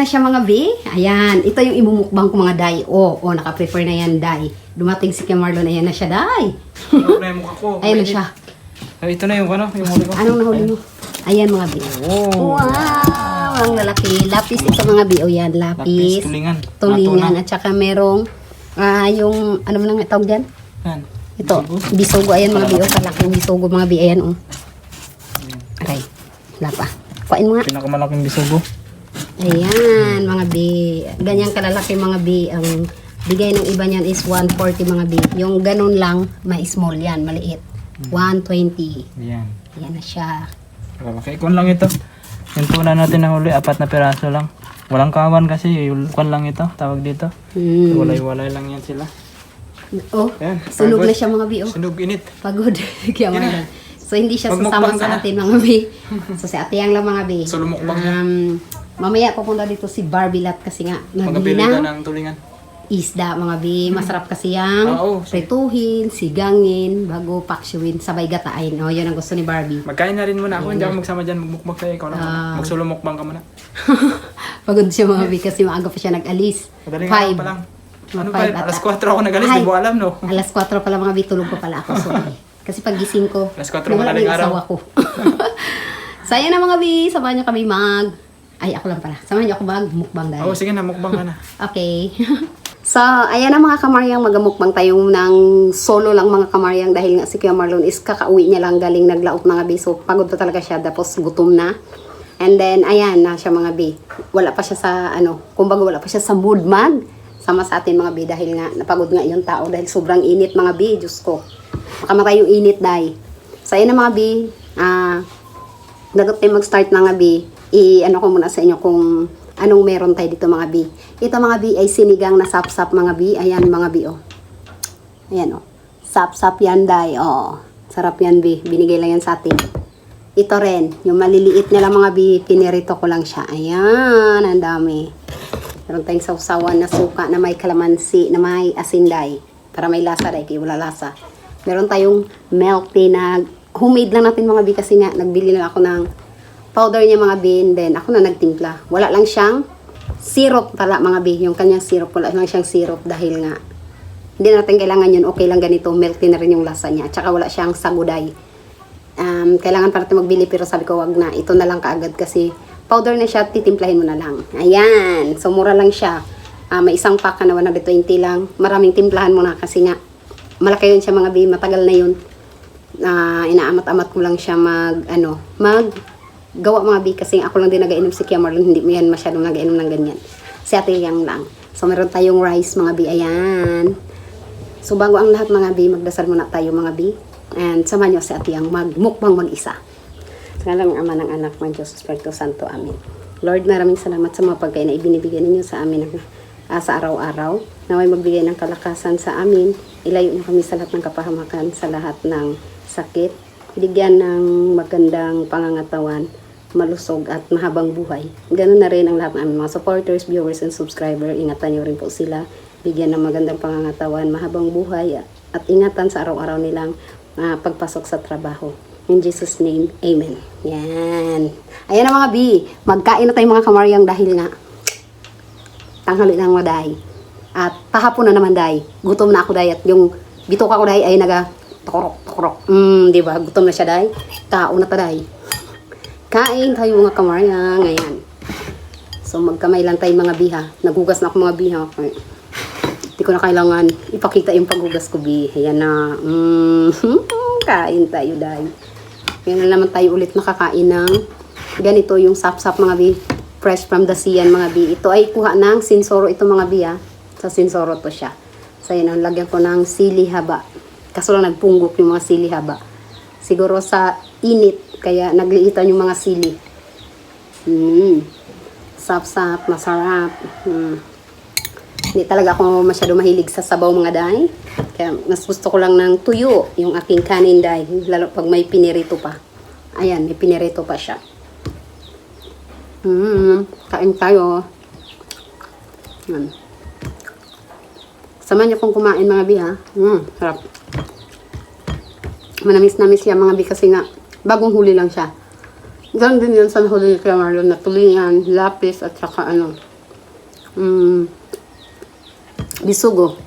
siya mga bi. Ayan, ito yung imumukbang ko mga day. Naka-prepare na yan day. Dumating si Kuya Marlon, ayan na siya day. Ano na yung mukha ko? Ayan na siya. Ay, ito na yung huli ko. Anong nahuli mo? Ayan mga bi. Oh. Wow! Ang lalaki. Lapis ito mga bi. O yan, lapis. Tulingan. Tulingan. At saka merong, yung, ano mo nang tawag dyan? Yan. Ito, bisogo. Ayan mga bi. O, kalaking bisogo mga bi. Ayan o. Aray, lapa. Kuhain mo nga. Pinakamalaking bisogo. Ayan, mga bi. Ganyan kalalaki mga bi. Ang bigay ng iba niyan is 140 mga bi. Yung ganun lang, small yan, maliit. 120. Yan. Ayan na siya. Lalaki. Ikon lang ito. Yung tuna natin na huli, 4 na piraso lang. Walang kawan kasi, ikon lang ito. Tawag dito. Walay-walay lang yan sila. Oh, Ayan, sunog pagod. na siya mga bi. Oh. Sunog init. Pagod. Kaya Hindi na. mga So, hindi siya Magmukbang sasama ka sa na. atin mga bi. So, si ate yang lang mga bi. So, lumukbang na. Mamaya pupunta dito si Barbie Lat kasi nga nabili Magpili ka na ng tulingan. isda mga bi. Masarap kasi yang Oo. prituhin, sigangin, bago paksiwin, sabay gatain. O, yun ang gusto ni Barbie. Magkain na rin muna ako. Hindi ako magsama dyan. Magmukbang tayo. Ikaw lang. Magsulumukbang ka muna. Pagod siya mga bi kasi maaga pa siya nag-alis. Madaling araw pa lang. Ano pa? Alas 4 ako nag-alis. Di mo alam, no? Alas 4 pala mga bi, tulog pa pala ako. Sorry. Kasi pag gising ko, Alas 4 nawala madaling yung araw. asawa ko. Saya na mga bi, samahan niyo kami Ay, ako lang pala. Samahan niyo ako mukbang dahil. Oo, sige na. Mukbang ka na. Okay. So, ayan na mga kamaryang, magamukbang tayo ng solo lang mga kamaryang dahil nga si Kuya Marlon is kakauwi niya lang galing naglaot mga bi. So, pagod pa talaga siya, tapos gutom na. And then, ayan na siya mga bi. Wala pa siya sa, kumbaga wala pa siya sa mood sama sa atin mga bi dahil nga napagod nga yung tao dahil sobrang init mga bi. Diyos ko. Makamatay yung init dahil. So, ayan na mga bi. Dapat tayo mag-start mga bi. Ko muna sa inyo kung anong meron tayo dito mga bi. Ito mga bi ay sinigang na sap-sap mga bi. Ayan mga bi oh. Ayan oh. Sap-sap yan day. Oh. Sarap yan bi. Binigay lang yan sa atin. Ito rin. Yung maliliit nila mga bi. Pinirito ko lang siya. Ayan. Ang dami. Meron tayong sausawan na suka na may kalamansi na may asin day. Para may lasa day. Kaya wala lasa. Meron tayong milk tea na homemade lang natin mga bi kasi nga nagbili lang ako ng powder niya mga bi, then ako na nagtimpla. Wala lang siyang syrup pala mga bi, yung kanyang syrup, wala lang siyang syrup dahil nga hindi natin kailangan yun, okay lang ganito, milk tea na rin yung lasa niya, tsaka wala siyang saguday. Kailangan pa natin magbili pero sabi ko wag na, ito na lang kaagad kasi powder na siya, titimplahin mo na lang. Ayan, so mura lang siya. May isang pack na 120 lang, maraming timplahan mo na kasi nga malaki yun siya mga bi, matagal na yun. Inaamat-amat ko lang siya gawa mga bi kasi ako lang din nagainom si Kuya Marlon, hindi mo yan masyadong nagainom ng ganyan. Si ate yang lang. So meron tayong rice mga bi, ayan. So bago ang lahat mga bi, magdasal muna tayo mga bi. And samahan nyo si ate yang magmukbang mag-isa. Sa ngalan ng Ama ng Anak ng Diyos Espiritu Santo, Amen. Lord, maraming salamat sa mga pagkain na ibinibigay ninyo sa amin sa araw-araw. Naway magbigay ng kalakasan sa amin. Ilayo niyo kami sa lahat ng kapahamakan, sa lahat ng sakit. Bigyan ng magandang pangangatawan, malusog at mahabang buhay. Ganun na rin ang lahat ng aming mga supporters, viewers, and subscriber. Ingatan niyo rin po sila. Bigyan ng magandang pangangatawan, mahabang buhay at ingatan sa araw-araw nilang pagpasok sa trabaho. In Jesus' name, Amen. Yan. Ayan na mga bi. Magkain na tayo mga kamaryang dahil nga tanghali ng maday. At tahapon na naman day. Gutom na ako day at yung bituka ko day ay tokorok. Di ba? Gutom na siya day. Kaon na ta day. Kain tayo mga kamarya ngayon. So magkamay lang tayo mga biha. Naghugas na ako mga biha. Okay. Hindi ko na kailangan ipakita yung paghugas ko bi. Ayan na. Kain tayo day. Ngayon na naman tayo ulit nakakain ng ganito yung sap-sap mga bi. Fresh from the sea yan mga bi. Ito ay kuha ng sinsoro ito mga bi ha. Sa sinsoro to siya. So yan ang lagyan ko ng sili haba. Kaso lang nagpunggok yung mga sili haba. Siguro sa init. Kaya nagliitan yung mga sili. Sap-sap, masarap. Hindi talaga ako masyado mahilig sa sabaw mga day. Kaya mas gusto ko lang ng tuyo, yung aking kanin day. Lalo pag may pinirito pa. Ayan, may pinirito pa siya. Kain tayo. Samahan niyo kong kumain mga bi ha. Sarap. Manamis-namis siya mga bi kasi nga bagong huli lang siya. Ganun din yun sa huli ni Kuya Marlon na tulingan, lapis at saka bisugo.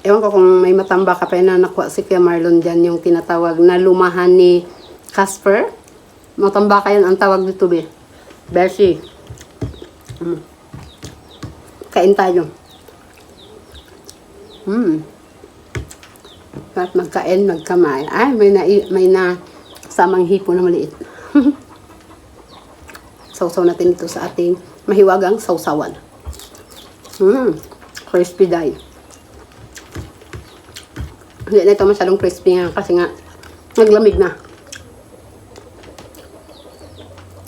Ewan ko kung may matamba ka pa na nakuha si Kuya Marlon dyan, yung tinatawag na lumahan ni Casper. Matamba ka yun ang tawag dito, be. Beshi. Kain tayo. At magkain, magkamay. Ay, may na samang hipo na maliit. Sausaw natin ito sa ating mahiwagang sausawan. Crispy dye. Hindi na ito masyadong crispy nga kasi nga naglamig na.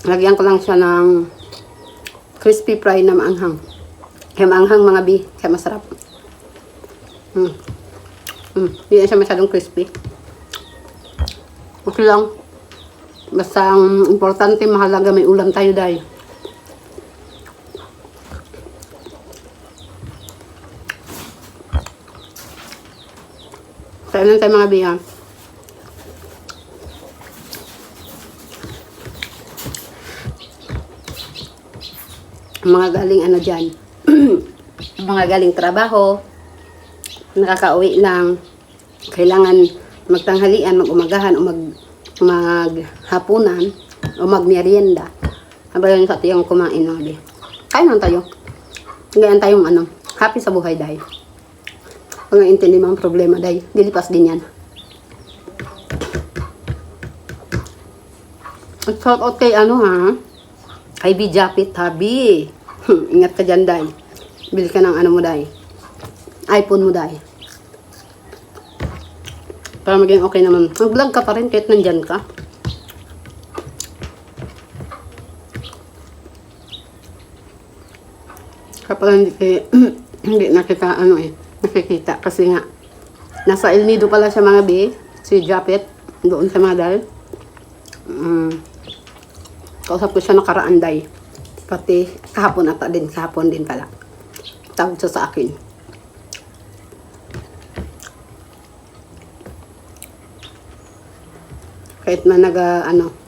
Lagyan ko lang siya ng crispy fry na maanghang. Kaya maanghang mga bi, kaya masarap. Hindi na siya masyadong crispy. Okay lang. Basta ang importante, mahalaga may ulam tayo dahil. Kaya lang tayo mga biya. Mga galing ano dyan. Mga galing trabaho. Nakakauwi lang. Kailangan magtanghalian, mag-umagahan, o maghapunan, o magmerienda. Habang sa tiyong kumain no, di. Kain lang tayo. Ngayon tayong happy sa buhay dahil. Kung naintindi mo ang problema dahil, dilipas din yan. At shout out kay kay Bijapit Habi. Ingat ka dyan dahil. Bili ka ng mo dahil. iPhone mo dahil. Para maging okay naman. Mag-vlog ka pa rin kahit nandyan ka. Kapag hindi na kita nakikita kasi nga nasa El Nido pala siya mga bi, si Japet doon sa mga dal. Kausap ko siya nakaraan day, pati kahapon din pala tawag siya sa akin. Kahit man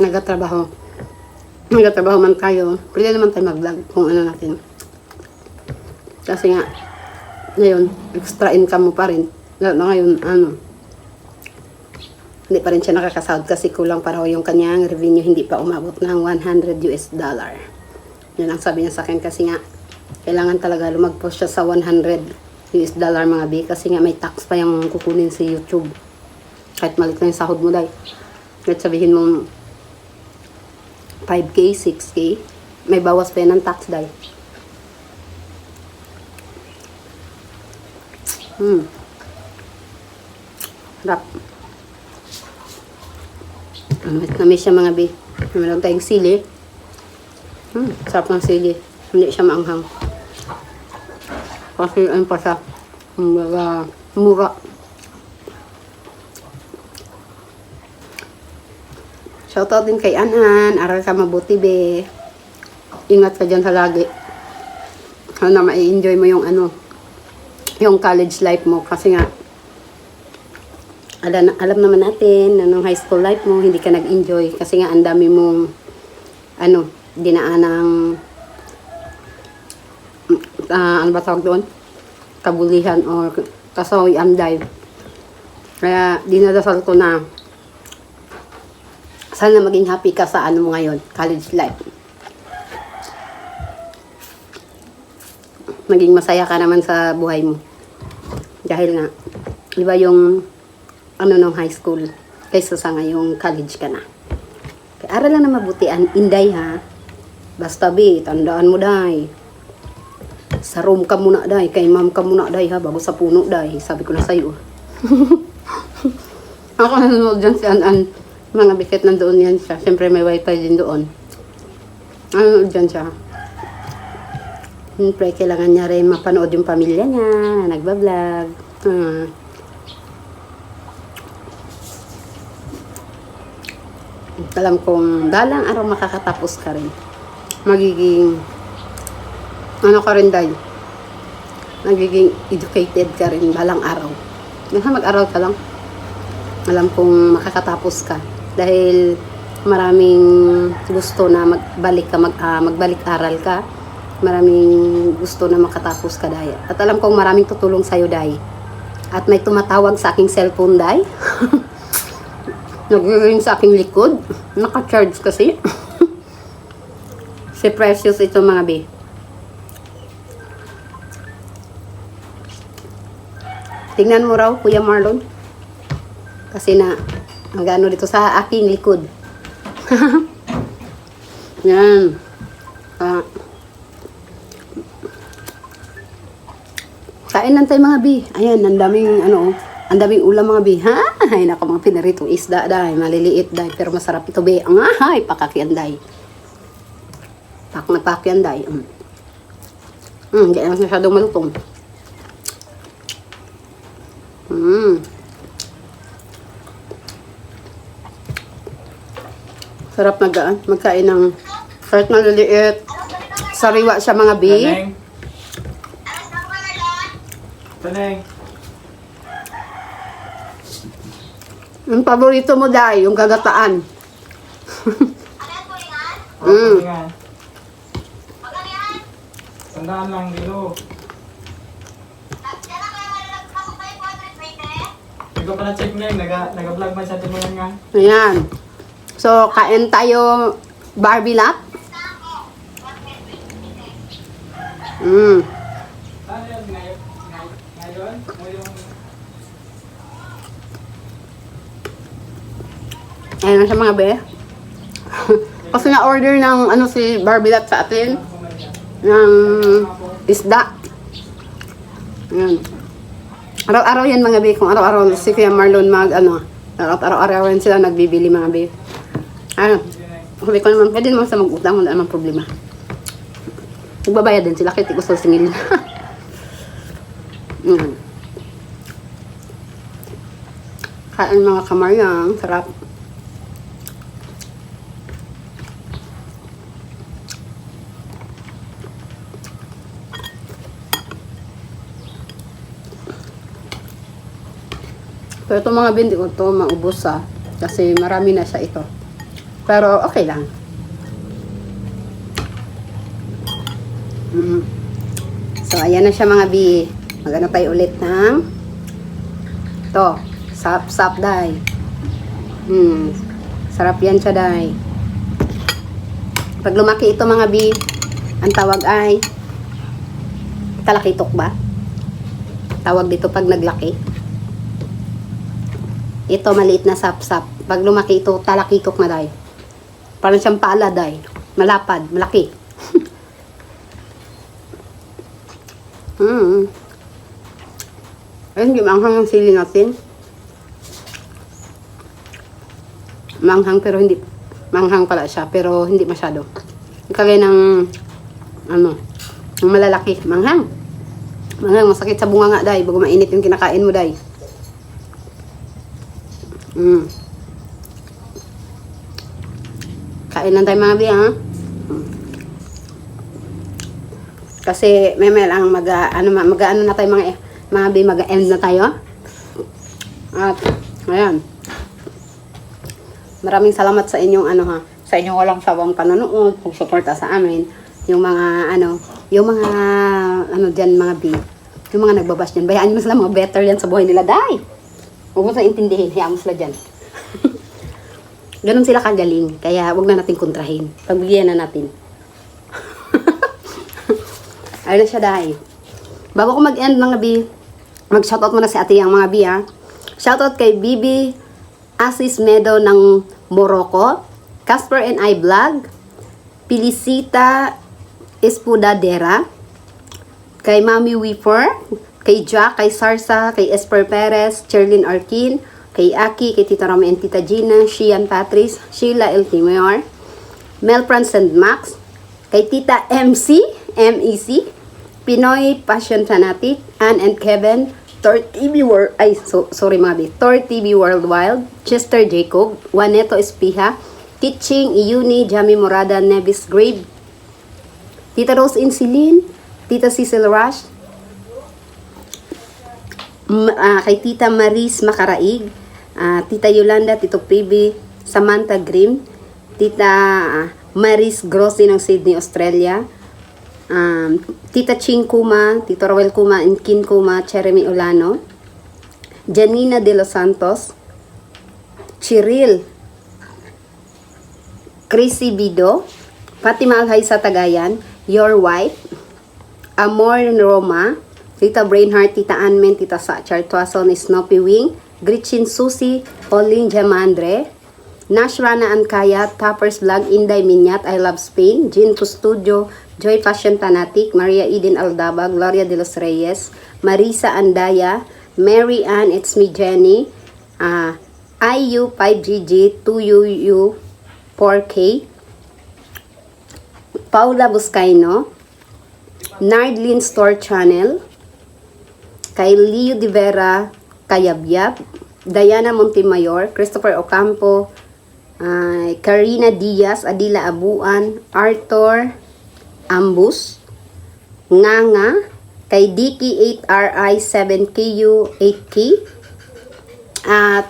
nagatrabaho man tayo, pwede naman tayo mag-vlog kung natin. Kasi nga, ngayon, extra income mo pa rin. Ngayon, hindi pa rin siya nakakasahod kasi kulang pa raw yung kanyang revenue, hindi pa umabot ng $100. Yun ang sabi niya sa akin kasi nga, kailangan talaga lumagpos siya sa $100 mga bi kasi nga may tax pa yung kukunin si YouTube. Kahit maliit na yung sahod mo dahil. Kahit sabihin mo 5K, 6K, may bawas pa yan ng tax dahil. Harap. Namis siya mga bi. Meron tayong sili. Sarap ng sili. Hindi siya maanghang. Kasi ano pa siya. Mura. Shoutout din kay Anan. Aral ka mabuti be. Ingat ka dyan sa lagi. Sana ma-enjoy mo yung yung college life mo kasi nga alam naman natin na nung high school life mo hindi ka nag-enjoy kasi nga ang dami mong dinaanang ano ba tawag doon? Kabulihan or kasawian dahil. Kaya dinadasal ko na sana maging happy ka sa mo ngayon, college life. Maging masaya ka naman sa buhay mo. Dahil nga, iba yung nung high school kaysa sa ngayong college ka na. Kaya aral lang na mabuti, inday ha. Basta bi, tandaan mo day. Sa room ka muna day, kay ma'am ka muna day ha, bago sa puno day. Sabi ko na sa'yo. Ako nanonood dyan si An, mga biket nandoon yan siya. Siyempre may wifi din doon. Nanonood dyan siya. Siyempre, kailangan niya rin mapanood yung pamilya niya na nagbablog. Alam kong dalang araw makakatapos ka rin. Magiging ka rin dahil. Magiging educated ka rin balang araw. Mag-aral ka lang. Alam kong makakatapos ka. Dahil maraming gusto na magbalik aral ka. Maraming gusto na makatapos ka, Day. At alam kong maraming tutulong sa'yo, Day. At may tumatawag sa aking cellphone, Day. Nag-ring sa aking likod. Naka-charge kasi. Si Precious ito, mga be. Tingnan mo raw, Kuya Marlon. Kasi na, ang gano dito sa aking likod. Yan. Kain lang tayo, mga bi. Ayan, ang daming, ang daming ulam, mga bi. Ha? Ay, naka mga pinaritong isda, day. Maliliit, day. Pero masarap ito, bi. Ang ay, pakakyan, day. Pak na pakyan, day. Hindi lang masyadong malutong. Sarap magkain ng kahit maliliit. Sariwa siya, mga bi. Taneng. Yung paborito mo, day, yung gagataan. Sandaan lang dito. Hindi ko pala check na yun. Nag-vlog man sa tinulan nga. Ayan. So, kain tayo Barbie Lap. Ano yun? Ngayon? O yung... Ayan na siya, mga be. Kasi na-order ng si Barbie Lap sa atin. Ng isda. Ayan. Araw-araw yan, mga be. Kung araw-araw si Kuya Marlon araw-araw yan sila nagbibili, mga be. Sabi ko naman, pwede naman sa mag-utang, wala naman problema. Nagbabayad din sila, kaya gusto singilin. Kain, mga kamaryang, sarap. Pero itong mga bindi ko ito, maubos kasi marami na siya ito. Pero okay lang. So, ayan na siya, mga bi. Magano tayo ulit ng ito, sap-sap, day. Sarap yan siya, day. Pag lumaki ito, mga bi, ang tawag ay talakitok ba? Tawag dito pag naglaki. Ito, maliit na sap-sap. Pag lumaki ito, talakitok na, day. Parang siyang pala, day. Malapad, malaki. Ayun, hindi manghang ang sili natin. Manghang, pero hindi. Manghang pala siya, pero hindi masyado. Kagaya ng, ng malalaki. Manghang. Manghang, masakit sa bunga nga, day. Bago mainit yung kinakain mo, day. Kain lang tayo, mga bi, ha? Kasi may lang mag-ano na tayo, mga bi, mag-end na tayo. At ayan. Maraming salamat sa inyong sa inyong walang sawang panonood, pagsuporta sa amin. Yung mga diyan, mga bi. Yung mga nagbabash diyan. Bayaan mo sila, mga better yan sa buhay nila, day. Huwag mo sa intindihin, hayaan mo sila dyan. Ganun sila kagaling, kaya huwag na natin kontrahin. Pagbigyan na natin. Ayun na siya, day. Bago ko mag-end, mga bi, mag-shoutout muna si ate yung mga bi, ha. Shoutout kay Bibi Asis Medo ng Morocco, Casper and I Vlog, Felicita Espudadera, kay Mami Weeper, kay Jack, kay Sarsa, kay Esper Perez, Cherlyn Arkin, kay Aki, kay Tita Rome and Tita Gina, Shian Patrice, Sheila El Timoyor, Mel Franz and Max, kay Tita MEC, Pinoy Passion Fanatic, Ann and Kevin, Tor TV Worldwide, Chester Jacob, Juaneto Espiha, Kitching, Iuni, Jamie Morada, Nevis Grave, Tita Rose Insilin, Tita Cecil Rush, kay Tita Maris Makaraig, Tita Yolanda, Tito Pribi, Samantha Grimm, Tita Maris Grossi ng Sydney, Australia, Tita Ching Kuma, Tito Roel Kuma, and Kin Kuma, Jeremy Olano, Janina De Los Santos, Chiril, Chrissy Bido, Fatima Alhay sa Tagayan, Your Wife, Amor Roma, Tita Brainheart, Tita Anmen, Tita Sachar Tuason, Snoopy Wing, Gretchen Susi, Pauline Jamandre, Nash Rana Ankaya, Toppers Vlog, Inday Minyat, I Love Spain, Jean Custodio, Joy Fashion Fanatic, Maria Eden Aldaba, Gloria de los Reyes, Marisa Andaya, Mary Ann, It's Me Jenny, IU 5GG, 2UU 4K, Paula Buscaino, Nardlin Store Channel, kay Leo de Vera Kayabyab, Diana Montemayor, Christopher Ocampo, Karina Diaz, Adila Abuan, Arthur Ambus, Nganga, kay Dicky 8RI 7KU 8K, at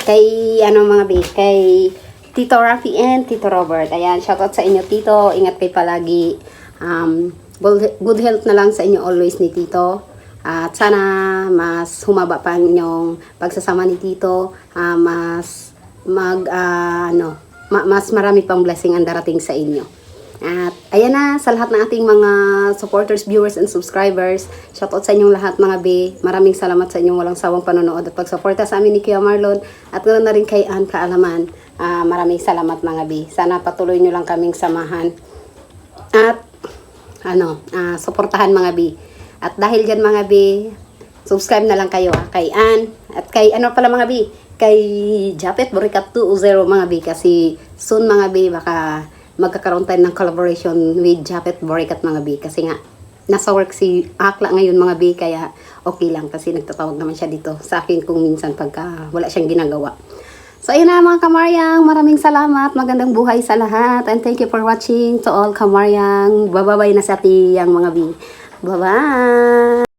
kay mga bi, kay Tito Rafi and Tito Robert. Ayan, shoutout sa inyo Tito, ingat kayo palagi. Good health na lang sa inyo always ni Tito. At sana mas humaba pa yung pagsasama ni Tito, mas marami pang blessing ang darating sa inyo. At ayan na, sa lahat ng ating mga supporters, viewers, and subscribers, shoutout sa inyong lahat mga be. Maraming salamat sa inyong walang sawang panonood at pagsuporta sa amin ni Kuya Marlon, at ganoon na rin kay Ann Kaalaman. Maraming salamat mga be. Sana patuloy nyo lang kaming samahan. At suportahan mga be. At dahil dyan mga be, subscribe na lang kayo kay Ann. At kay mga be, kay Japet Borikat 2.0 mga be. Kasi soon mga be, baka magkakaroon tayo ng collaboration with Japet Borikat mga be. Kasi nga, nasa work si Akla ngayon mga be, kaya okay lang. Kasi nagtatawag naman siya dito sa akin kung minsan pagka wala siyang ginagawa. So ayun na mga Kamaryang, maraming salamat, magandang buhay sa lahat, and thank you for watching to all Kamaryang. Bababay na sa tiyang mga be. Bye-bye!